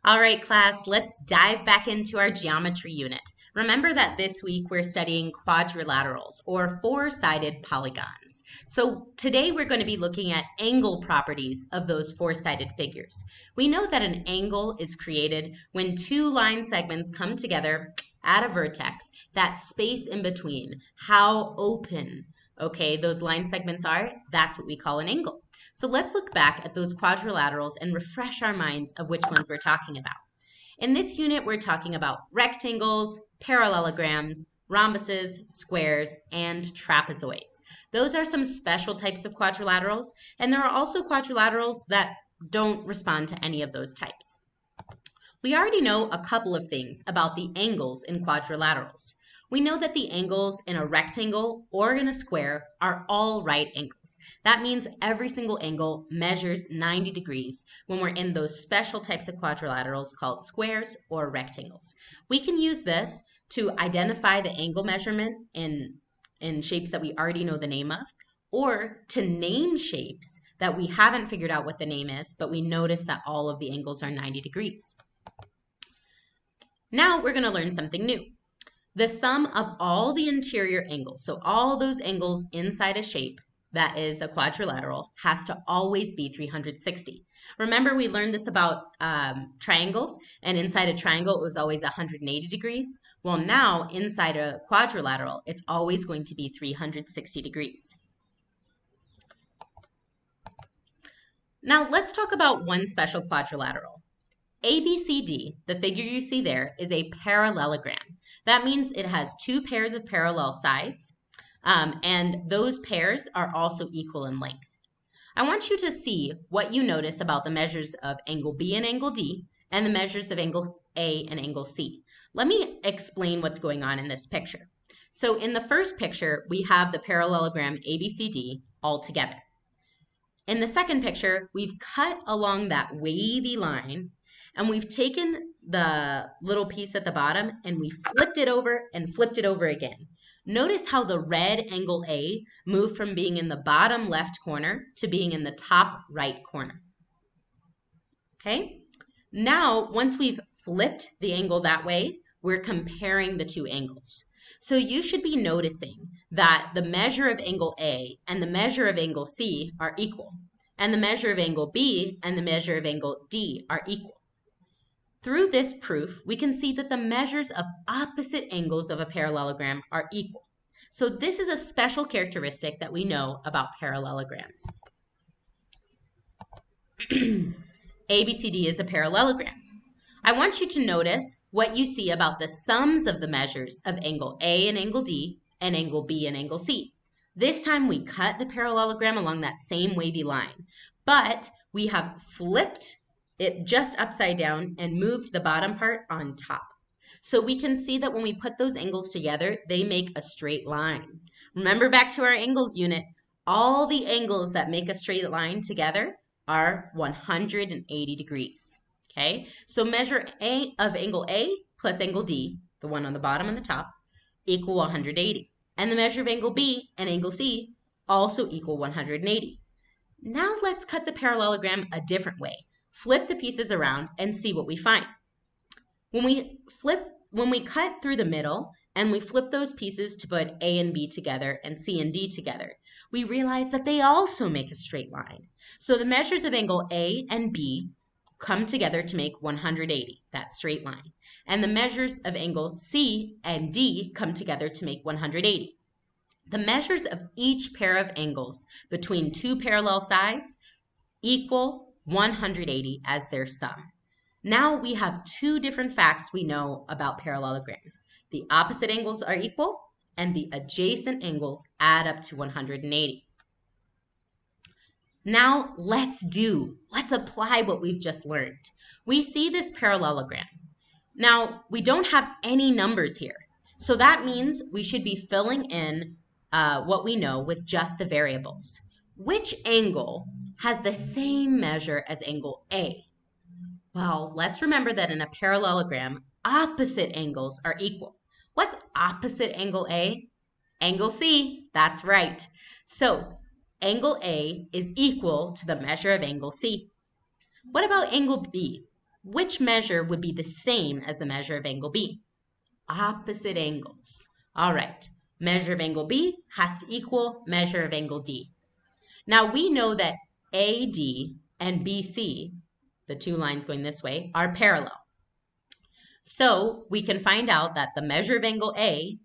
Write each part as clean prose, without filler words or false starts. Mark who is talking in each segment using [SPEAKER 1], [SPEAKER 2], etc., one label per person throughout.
[SPEAKER 1] All right, class, let's dive back into our geometry unit. Remember that this week we're studying quadrilaterals or four-sided polygons. So today we're going to be looking at angle properties of those four-sided figures. We know that an angle is created when two line segments come together at a vertex. That space in between, how open, okay, those line segments are, that's what we call an angle. So let's look back at those quadrilaterals and refresh our minds of which ones we're talking about. In this unit, we're talking about rectangles, parallelograms, rhombuses, squares, and trapezoids. Those are some special types of quadrilaterals, and there are also quadrilaterals that don't respond to any of those types. We already know a couple of things about the angles in quadrilaterals. We know that the angles in a rectangle or in a square are all right angles. That means every single angle measures 90 degrees when we're in those special types of quadrilaterals called squares or rectangles. We can use this to identify the angle measurement in shapes that we already know the name of, or to name shapes that we haven't figured out what the name is, but we notice that all of the angles are 90 degrees. Now we're going to learn something new. The sum of all the interior angles, so all those angles inside a shape that is a quadrilateral, has to always be 360. Remember, we learned this about triangles, and inside a triangle it was always 180 degrees. Well, now inside a quadrilateral, it's always going to be 360 degrees. Now let's talk about one special quadrilateral. ABCD, the figure you see there, is a parallelogram. That means it has two pairs of parallel sides, and those pairs are also equal in length. I want you to see what you notice about the measures of angle B and angle D, and the measures of angle A and angle C. Let me explain what's going on in this picture. So in the first picture, we have the parallelogram ABCD all together. In the second picture, we've cut along that wavy line, and we've taken the little piece at the bottom and we flipped it over and flipped it over again. Notice how the red angle A moved from being in the bottom left corner to being in the top right corner. Okay? Now, once we've flipped the angle that way, we're comparing the two angles. So you should be noticing that the measure of angle A and the measure of angle C are equal, and the measure of angle B and the measure of angle D are equal. Through this proof, we can see that the measures of opposite angles of a parallelogram are equal. So this is a special characteristic that we know about parallelograms. ABCD is a parallelogram. I want you to notice what you see about the sums of the measures of angle A and angle D and angle B and angle C. This time we cut the parallelogram along that same wavy line, but we have flipped it just upside down and moved the bottom part on top. So we can see that when we put those angles together, they make a straight line. Remember back to our angles unit, all the angles that make a straight line together are 180 degrees. Okay, so measure A of angle A plus angle D, the one on the bottom and the top, equal 180. And the measure of angle B and angle C also equal 180. Now let's cut the parallelogram a different way. Flip the pieces around and see what we find. When we cut through the middle and we flip those pieces to put A and B together and C and D together, we realize that they also make a straight line. So the measures of angle A and B come together to make 180, that straight line. And the measures of angle C and D come together to make 180. The measures of each pair of angles between two parallel sides equal 180 as their sum. Now we have two different facts we know about parallelograms. The opposite angles are equal, and the adjacent angles add up to 180. Now let's apply what we've just learned. We see this parallelogram. Now we don't have any numbers here, so that means we should be filling in what we know with just the variables. Which angle has the same measure as angle A? Well, let's remember that in a parallelogram, opposite angles are equal. What's opposite angle A? Angle C, that's right. So angle A is equal to the measure of angle C. What about angle B? which measure would be the same as the measure of angle B? Opposite angles. All right, measure of angle B has to equal measure of angle D. Now we know that AD and BC, the two lines going this way, are parallel. So we can find out that the measure of angle A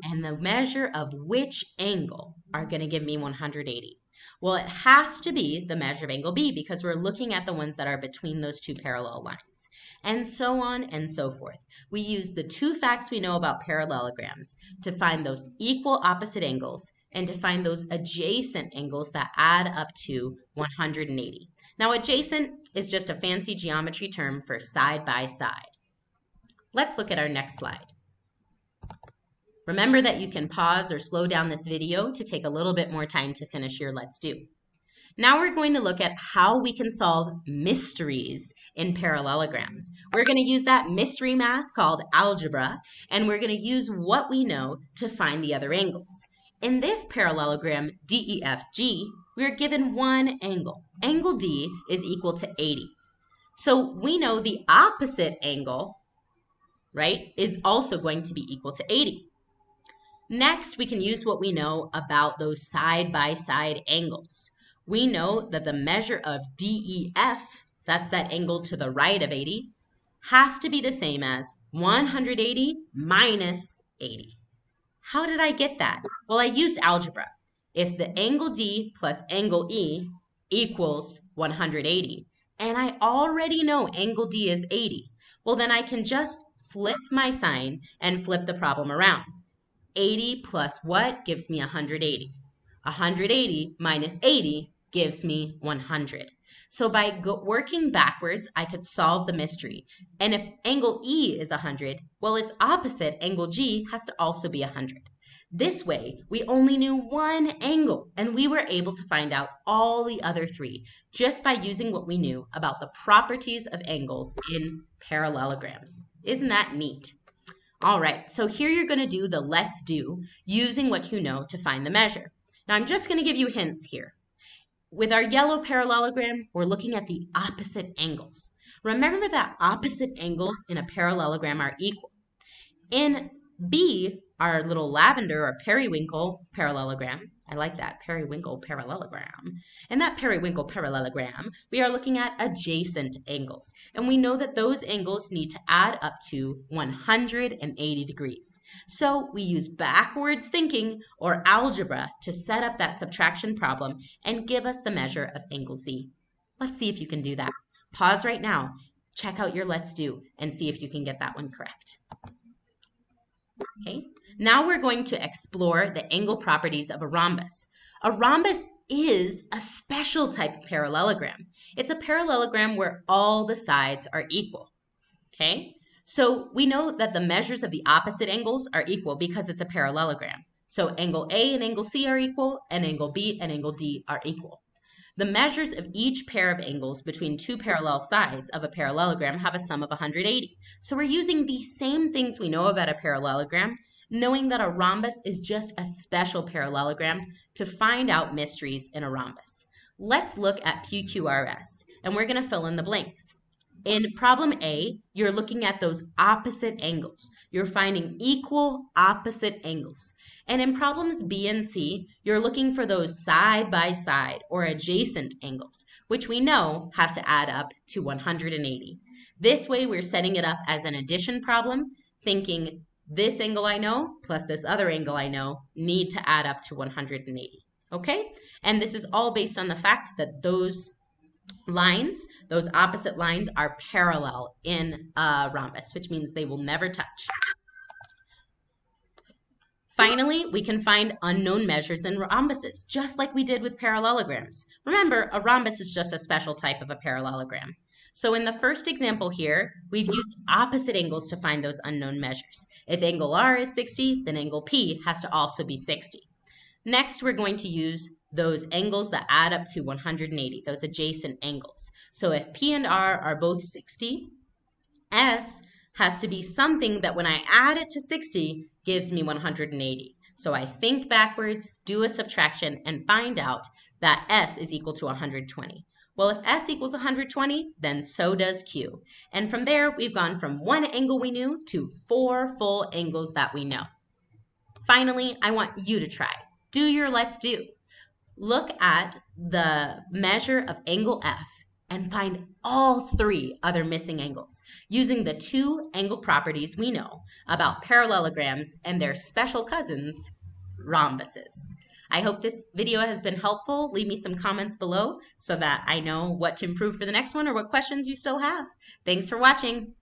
[SPEAKER 1] and the measure of which angle are going to give me 180. Well, it has to be the measure of angle B because we're looking at the ones that are between those two parallel lines, and so on and so forth. We use the two facts we know about parallelograms to find those equal opposite angles and to find those adjacent angles that add up to 180. Now, adjacent is just a fancy geometry term for side by side. Let's look at our next slide. Remember that you can pause or slow down this video to take a little bit more time to finish your Let's Do. Now we're going to look at how we can solve mysteries in parallelograms. We're going to use that mystery math called algebra, and we're going to use what we know to find the other angles. In this parallelogram DEFG, we're given one angle. Angle D is equal to 80. So we know the opposite angle, right, is also going to be equal to 80. Next, we can use what we know about those side-by-side angles. We know that the measure of DEF, that's that angle to the right of 80, has to be the same as 180 minus 80. How did I get that? Well, I used algebra. If the angle D plus angle E equals 180, and I already know angle D is 80, well, then I can just flip my sign and flip the problem around. 80 plus what gives me 180? 180 minus 80 gives me 100. So by working backwards, I could solve the mystery. And if angle E is 100, well, its opposite, angle G, has to also be 100. This way, we only knew one angle, and we were able to find out all the other three just by using what we knew about the properties of angles in parallelograms. Isn't that neat? All right, so here you're going to do the let's do using what you know to find the measure. Now I'm just going to give you hints here. With our yellow parallelogram, we're looking at the opposite angles. Remember that opposite angles in a parallelogram are equal. In B, our little lavender or periwinkle parallelogram, I like that, periwinkle parallelogram. In that periwinkle parallelogram, we are looking at adjacent angles. And we know that those angles need to add up to 180 degrees. So we use backwards thinking or algebra to set up that subtraction problem and give us the measure of angle Z. Let's see if you can do that. Pause right now, check out your let's do, and see if you can get that one correct. Okay. Now we're going to explore the angle properties of a rhombus. A rhombus is a special type of parallelogram. It's a parallelogram where all the sides are equal. Okay? So we know that the measures of the opposite angles are equal because it's a parallelogram. So angle A and angle C are equal, and angle B and angle D are equal. The measures of each pair of angles between two parallel sides of a parallelogram have a sum of 180. So we're using the same things we know about a parallelogram, knowing that a rhombus is just a special parallelogram to find out mysteries in a rhombus. Let's look at PQRS, and we're going to fill in the blanks. In problem A, you're looking at those opposite angles. You're finding equal opposite angles. And in problems B and C, you're looking for those side-by-side or adjacent angles, which we know have to add up to 180. This way, we're setting it up as an addition problem, thinking this angle I know plus this other angle I know need to add up to 180. Okay? And this is all based on the fact that those lines, those opposite lines, are parallel in a rhombus, which means they will never touch. Finally, we can find unknown measures in rhombuses, just like we did with parallelograms. Remember, a rhombus is just a special type of a parallelogram. So in the first example here, we've used opposite angles to find those unknown measures. If angle R is 60, then angle P has to also be 60. Next, we're going to use those angles that add up to 180, those adjacent angles. So if P and R are both 60, S has to be something that when I add it to 60 gives me 180. So I think backwards, do a subtraction, and find out that S is equal to 120. Well, if S equals 120, then so does Q. And from there, we've gone from one angle we knew to 4 full angles that we know. Finally, I want you to try. Do your let's do. Look at the measure of angle F and find all 3 other missing angles using the 2 angle properties we know about parallelograms and their special cousins, rhombuses. I hope this video has been helpful. Leave me some comments below so that I know what to improve for the next one or what questions you still have. Thanks for watching.